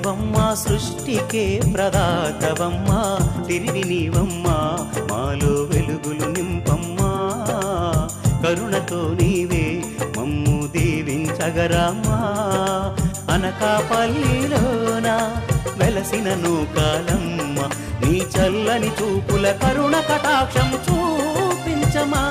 శక్తివమ్మా సృష్టికే ప్రదాతవమ్మా తిరిగి నీవమ్మా మాలో వెలుగులు నింపమ్మా కరుణతో నీవే మమ్ము దీవించగరామ్మా అనకాపల్లిలోన వెలసిన నూకాలమ్మ నీ చల్లని చూపుల కరుణ కటాక్షం చూపించమా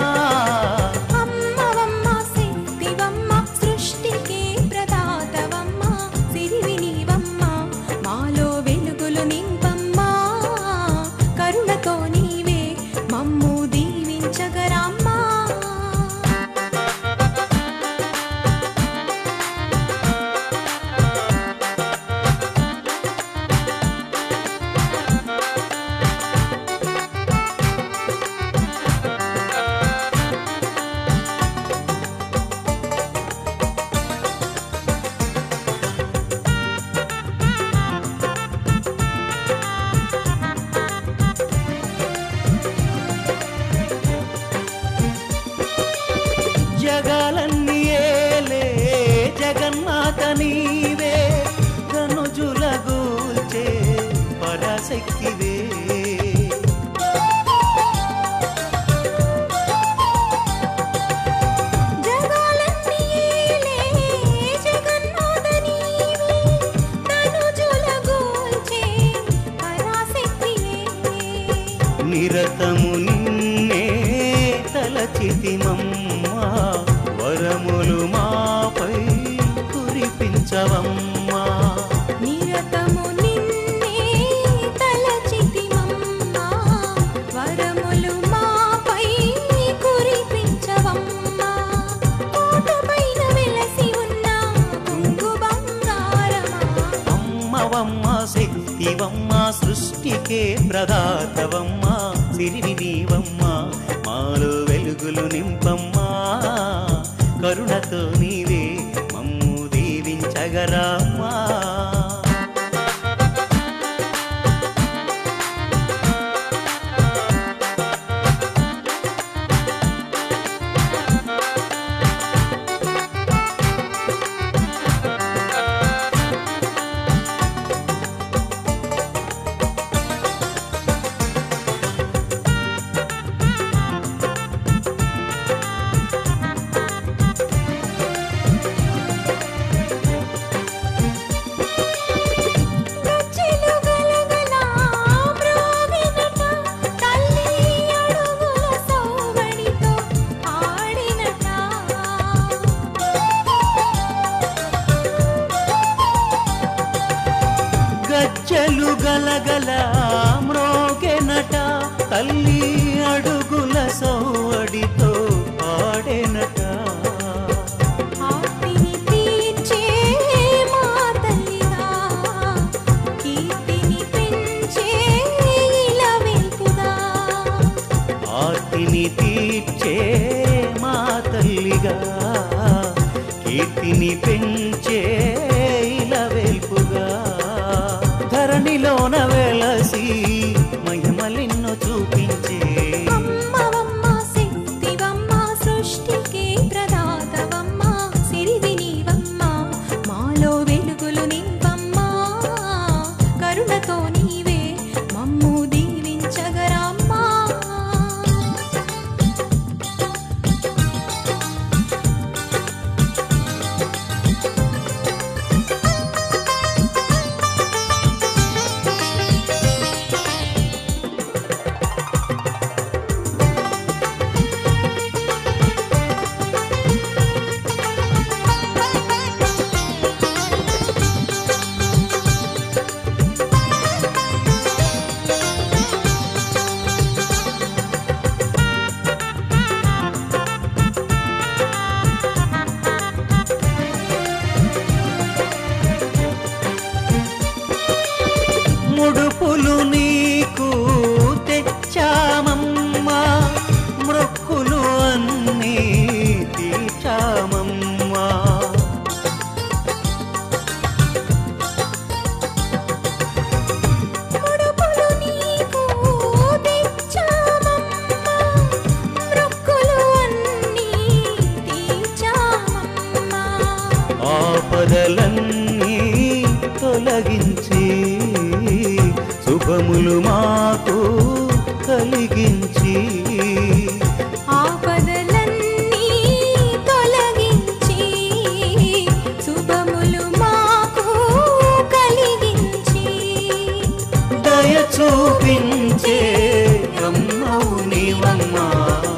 జగాలన్నీ ఏలే జగన్మాత నీవే ధనుజులగూల్చే పరాశక్తివే నిరతము నిన్నే తలచితిమమ్మా వరములు మాపై కురిపించవమ్మా నిరతము నిన్నే తలచితిమమ్మా వరములు మాపై కురిపించవమ్మా కోటపైన వెలసి ఉన్న కొంగు బంగారమా అమ్మవమ్మా శక్తివమ్మా సృష్టికే ప్రదాతవమ్మా సిరివి నీవమ్మా మాలో వెలుగులు నింపమ్మా కరుణతో నీవే మమ్ము దీవించగరామ్మా గజ్జలు గలగల మ్రోగెనట తల్లి అడుగుల సౌవడితో ఆడెనట ఆర్తిని తీర్చే మా తల్లిగా కీర్తిని పెంచే ఇలవెల్పుగా ఆర్తిని తీర్చే మా తల్లిగా కీర్తిని పెంచే ఇలవెల్పుగా ధరణిలోన వెలసి మహిమలెన్నో చూపించే అమ్మవమ్మా శక్తివమ్మా సృష్టికే ప్రదాతవమ్మా సిరివి నీవమ్మా మాలో వెలుగులు నింపమ్మా కరుణతో నీవే మమ్ము దీవించగరామ్మా వెలిగించి ఆపదలన్నీ తొలగించి శుభములు మాకు కలిగించి దయ చూపించే అమ్మవు నీవమ్మ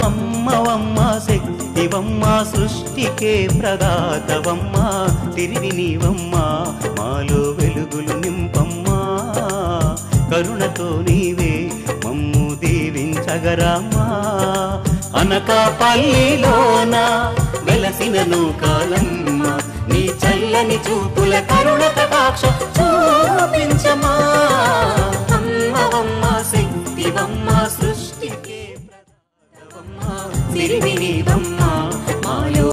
అమ్మవమ్మ శక్తివమ్మ సృష్టికే ప్రదాతవమ్మ తిరిగి నీవమ్మ మాలో వెలుగులు నింపమ్మా కరుణతో నీవే మమ్ము దీవించగరామా అనకాపల్లిలోన వెలసిన నూకాలమ్మ నీ చల్లని చూపుల కరుణ కటాక్ష చూపించమా అమ్మవమ్మ శక్తివమ్మ సృష్టికే ప్రదాతవమ్మ తిరిగి నీవమ్మ మాలో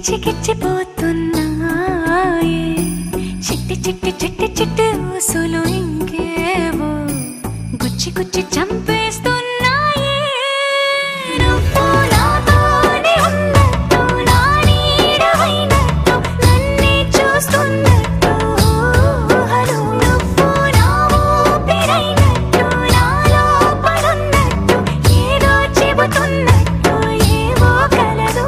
గిచ్చిగిచ్చిపోతున్నాయే చిట్టి చిట్టి చిట్టి చిట్టి ఊసులు ఇంకేవో గుచ్చి గుచ్చి చంపేస్తున్నాయే నువ్వు నాతోనే ఉన్నట్టు నా నీడవైనట్టు నన్నే చూస్తున్నట్టు ఊహలు నువ్వు నా ఊపిరైనట్టు నా లోపలున్నట్టు ఏదో చెబుతున్నట్టు ఏవో కలదు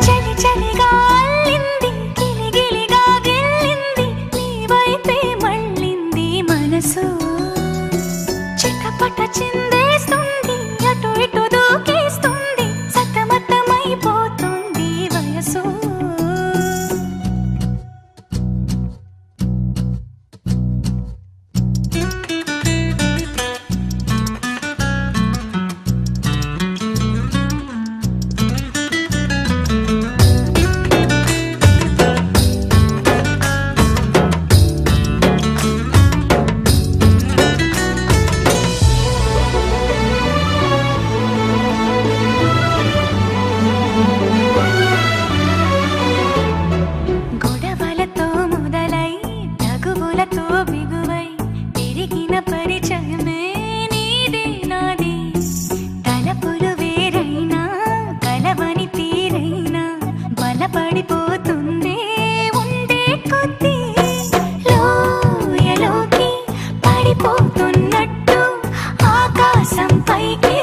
చలి చలిగా అల్లింది గిలిగిలిగా గిల్లింది నీ వైపే మళ్ళింది మనసు చిటపట చిందేస్తుంది అటు ఇటు దూకేస్తుంది సతమతమైపోతుంది వయసు గొడవలతో మొదలై తగువులతో బిగువై పెరిగిన పరిచయమే నీది నాది తలపులు వేరైనా కలవని తీరైనా బలపడిపోతుందే ఉండే కొద్దీ లోయలోకి పడిపోతున్నట్టు ఆకాశం పైకి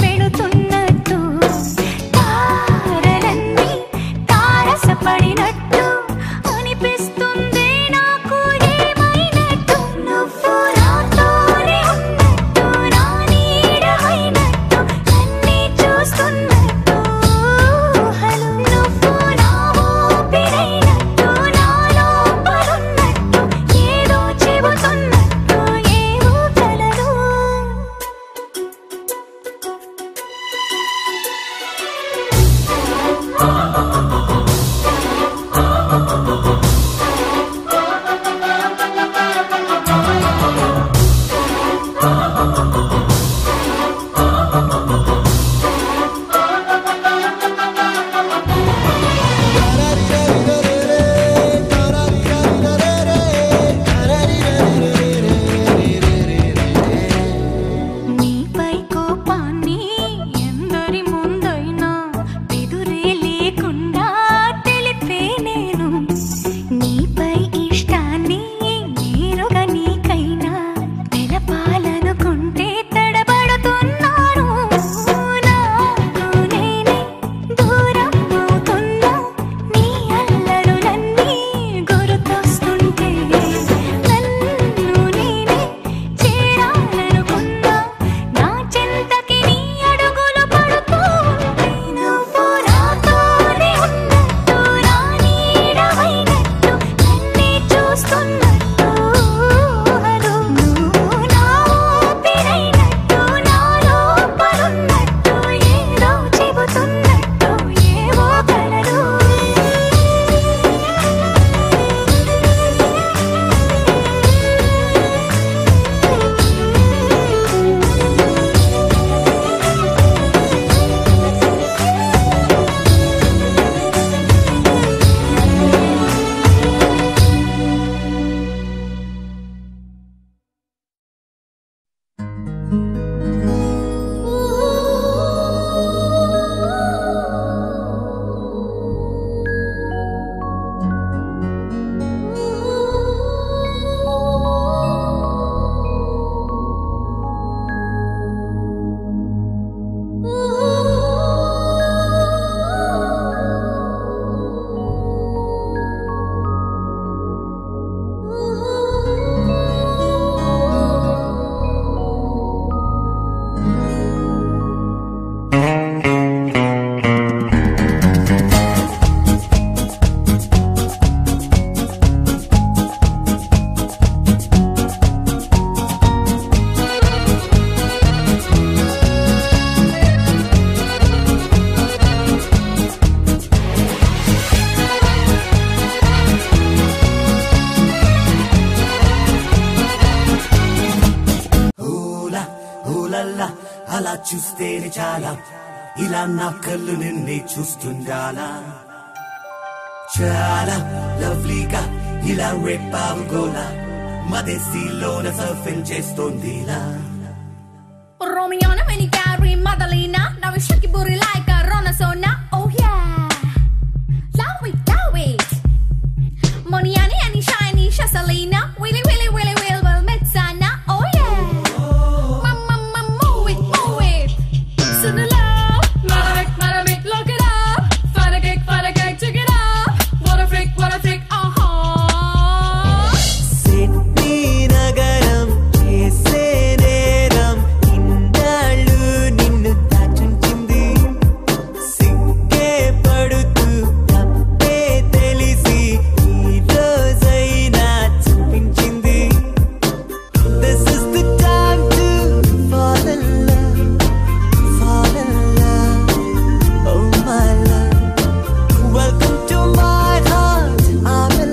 వెళుతున్నట్టు తారలన్నీ తారసపడినట్టు అనిపిస్తుంది నాకు ఏమైనట్టు నువ్వు నాతోనే ఉన్నట్టు నా నీడవైనట్టు నన్నే చూస్తున్నట్టు ఊహలు నువ్వు నా ఊపిరైనట్టు నా లోపలున్నట్టు ఏదో చెబుతున్నట్టు ఏవో కలదు ఓలల్లా అలా చూస్తేనే చాలా ఇలా నా కళ్ళు నిన్నే చూస్తుండాలా చాలా లవ్లీగా ఇలా రేపావు గోలా మదేశీలోన surfing చేస్తోందిలా Romiana when you carry Madalena now we shake your booty like a Ronasona oh yeah love it Moniani and shiny Shasalina willy well Metsana oh yeah mama move it sooner love Maravik look it up Fire cake check it up what a freak Sydney nagaram chese neram indalu ninnu tachunchindi sigge padutu tappe telisi ee rozaina chupinchindi This is the time to fall in love oh my love welcome to my heart I'm in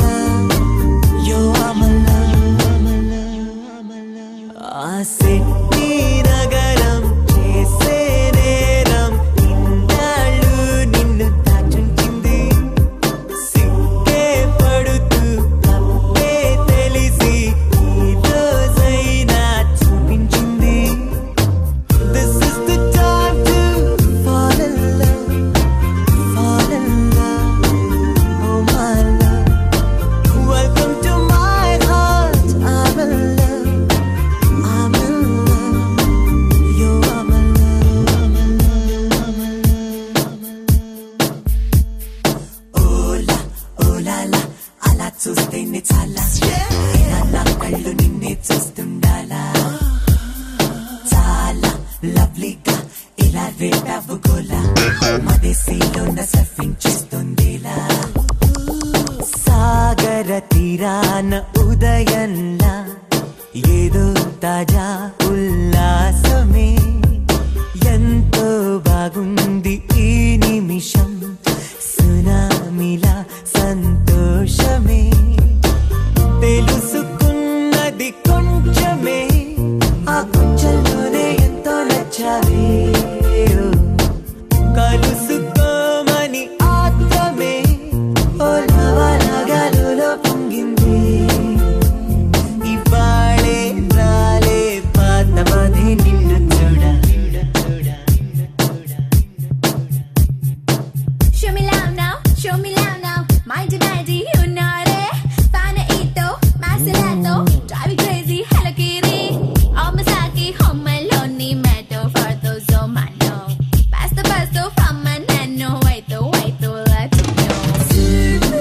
love you are my love Sydney nagaram chese neram indalu ninnu tachunchindi sigge padutu tappe telisi ee rozaina chupinchindi This is the time to fall in love oh my love welcome to my heart I'm in love you are my Ola అలా చూస్తేనే చాలా ఇలా నా కళ్ళు నిన్నే చూస్తుండాలా చాలా లవ్లీగా ఇలా రేపావు గోలా మదేశీలోన surfing చేస్తుందిలా సాగర తీరాన ఉదయంలా ఏదో తాజా ఉల్లాసమే ఎంతో బాగుంది ఈ నిమిషం సునామిలా సంతోషమే తెలుసుకున్నది కొంచెమే ఆ కొంచెంలోనే ఎంతో నచ్చావే కలుసుకోమని ఆత్రమే ఓ నవనగలులో పొంగింది ఇవాళే రాలే పాతమది నిన్ను చూడ Show me love now mighty you know it Panaito Masalato drive you crazy Hello Kitty oh Masaki home alone metal for those oh man no pasto from my nano wait to let you know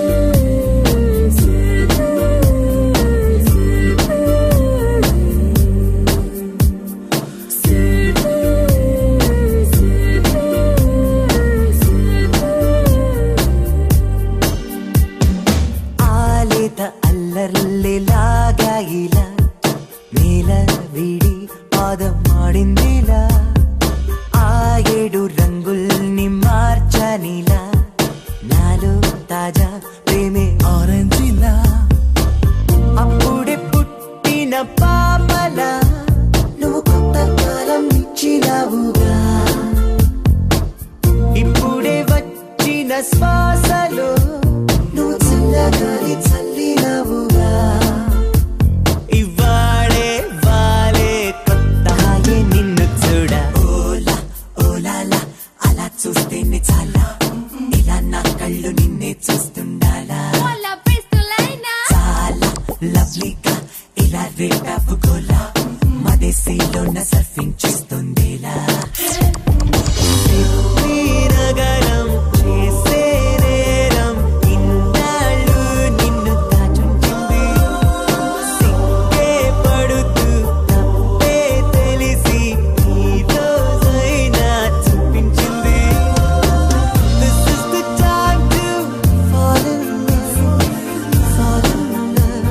ఆలేత అల్లర్లేలాగా ఇలా నేల విడి పాదం ఆడిందిలా ఆ ఏడు రంగుల్ని మార్చనిలా నాలో తాజా ప్రేమే ఆరెంజిలా అప్పుడే పుట్టిన పాపలా నువ్వు కొత్త కాలం ఇచ్చినావుగా ఇప్పుడే వచ్చిన శ్వాసలో నువ్వు చల్లగాలి చల్లినవుగా ఇవాడే వాలే కొత్త హాయి నిన్ను చూడ ఓలాలా అలా చూస్తేనే చాలా ఇలా నా కళ్ళు నిన్నే చూస్తుండాలా Hola pistolina చాలా లవ్లీగా ఇలా రేపావు గోలా మదేశీలోన సర్ఫింగ్ చేస్తుందిలా సిడ్నీ నగరం చేసే నేరం ఇన్నాళ్ళు నిన్ను తాచుంచింది సిగ్గే పడుతూ తప్పే తెలిసి ఈ రోజైనా చూపించింది This is the time to fall in love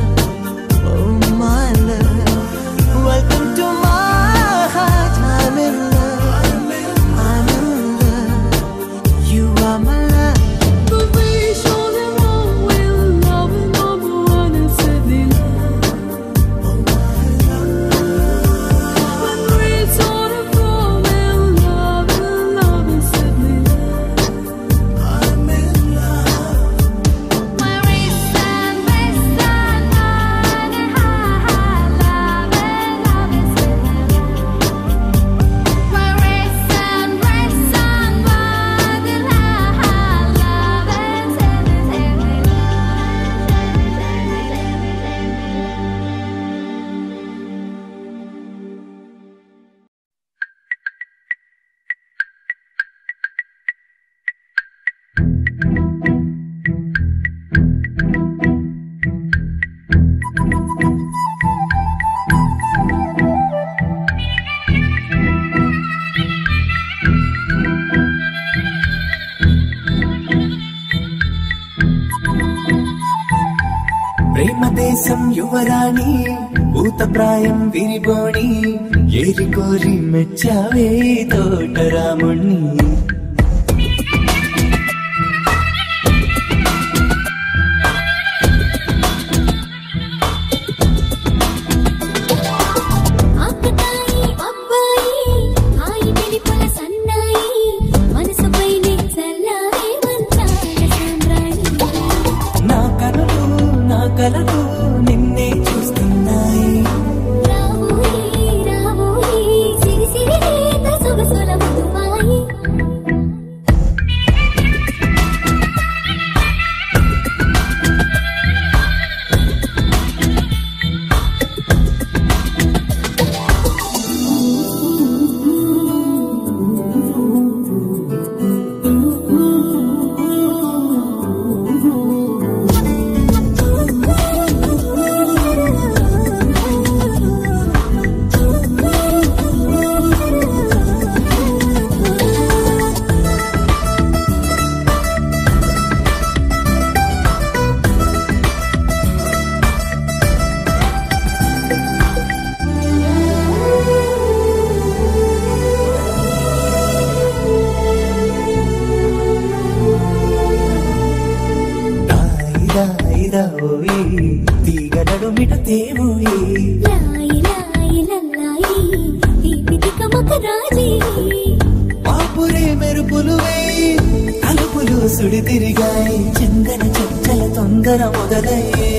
oh my love welcome to my heart I'm in love దేశం యువరాణి భూతప్రాయం విరిబోణి ఏరి కోరి మెచ్చావే తోటరాముణ్ణి నిన్నే చూస్తున్నాయి తీగడడు మిట తేవోయి పాపురే మెరుపులు వేయి తలుపులు సుడి తిరిగాయి చందన చంచల తొందర మొదలయ్యే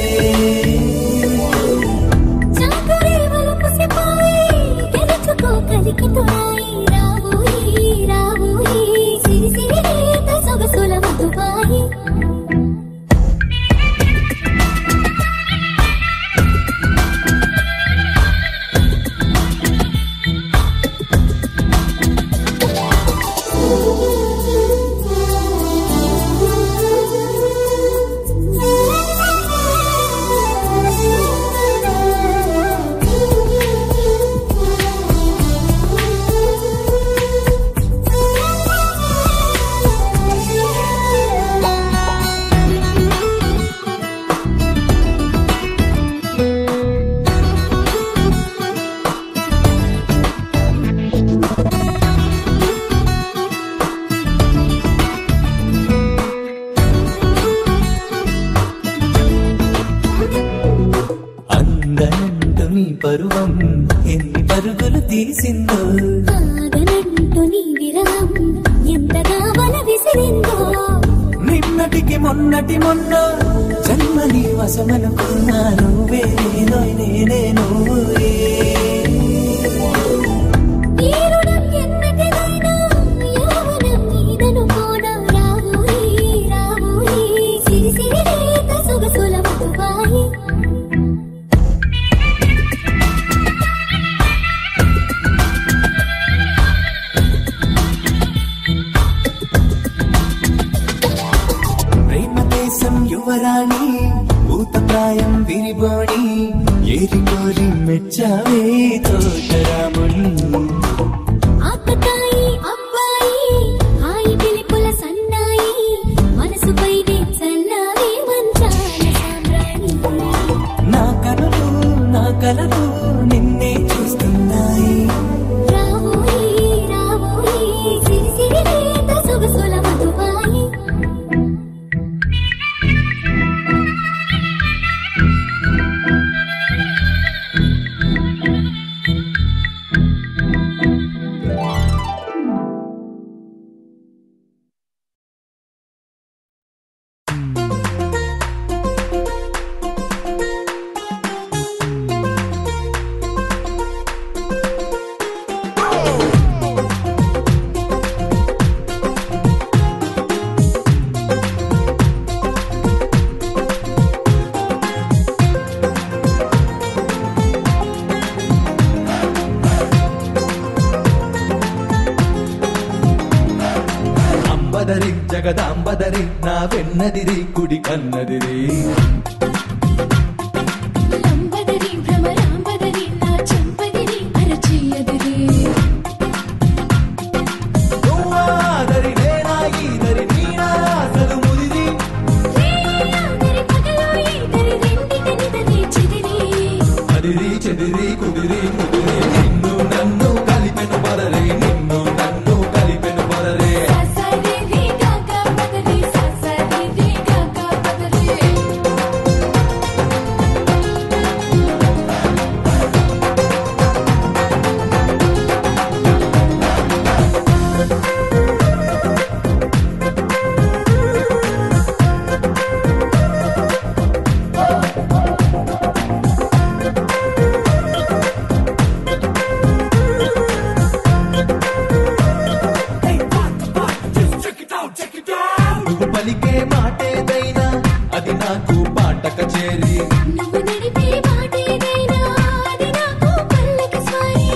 పరువం ఎన్ని పరుగులు తీసిందో ఆగనంటూ నీ విరహం ఎంతగా వల విసిరిందో నిన్నటికి మొన్నటి మొన్న జన్మని వశమనుకున్నా నువ్వే నేనే నువ్వే యువరాణి భూతప్రాయం విరిబోణి ఏరి కోరి మెచ్చావే తోటరాముణ్ణి ఆకతాయి అబ్బాయి హాయి పిలుపుల సన్నాయి మనసుపై చల్లారే మంచాల సామ్రాణి నా కలలు నిన్నే చూస్తున్నాయి రావోయి సిరి లేత సొగసుల మధుబాయి జగదాంబదరి నా వెన్నదిరి కుడి కన్నదిరి లంబదరి భ్రమరాంబదరి నా చంపదిరి అరచేయదిరి నువ్వాదరి నేనా ఈదరి నీనా అసలు మురిది రేయాదరి పగలో ఈదరి రెండిటనిదరి కుదిరి ముదిరి నిన్ను నన్ను కలిపెను బరరే నిన్ను నన్ను కలిపెను బరరే నువ్వు పలికే మాటేదైనా అది నాకు పాట కచేరి నువ్వు నడిపే మాటేదైనా అది నాకు పల్లకి స్వారీ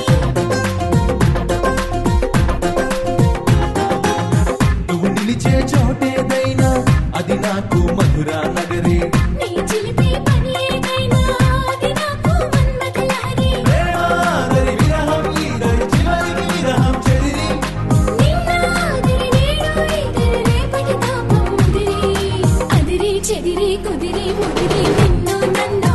నువ్వు నిలిచే చోటేదైనా అది నాకు మధురా నగరి నీ చిలిపే పని ఏదైనా అది నాకు మన్మథలహరి ప్రేమాదరి విరహం ఈదరి చివరికి విరహం చెదిరి నిన్నాదిరి నేడు ఇదిరి రేపటి తాపం ముదిరి అదిరి చెదిరి కుదిరి ముదిరి నిన్ను నన్ను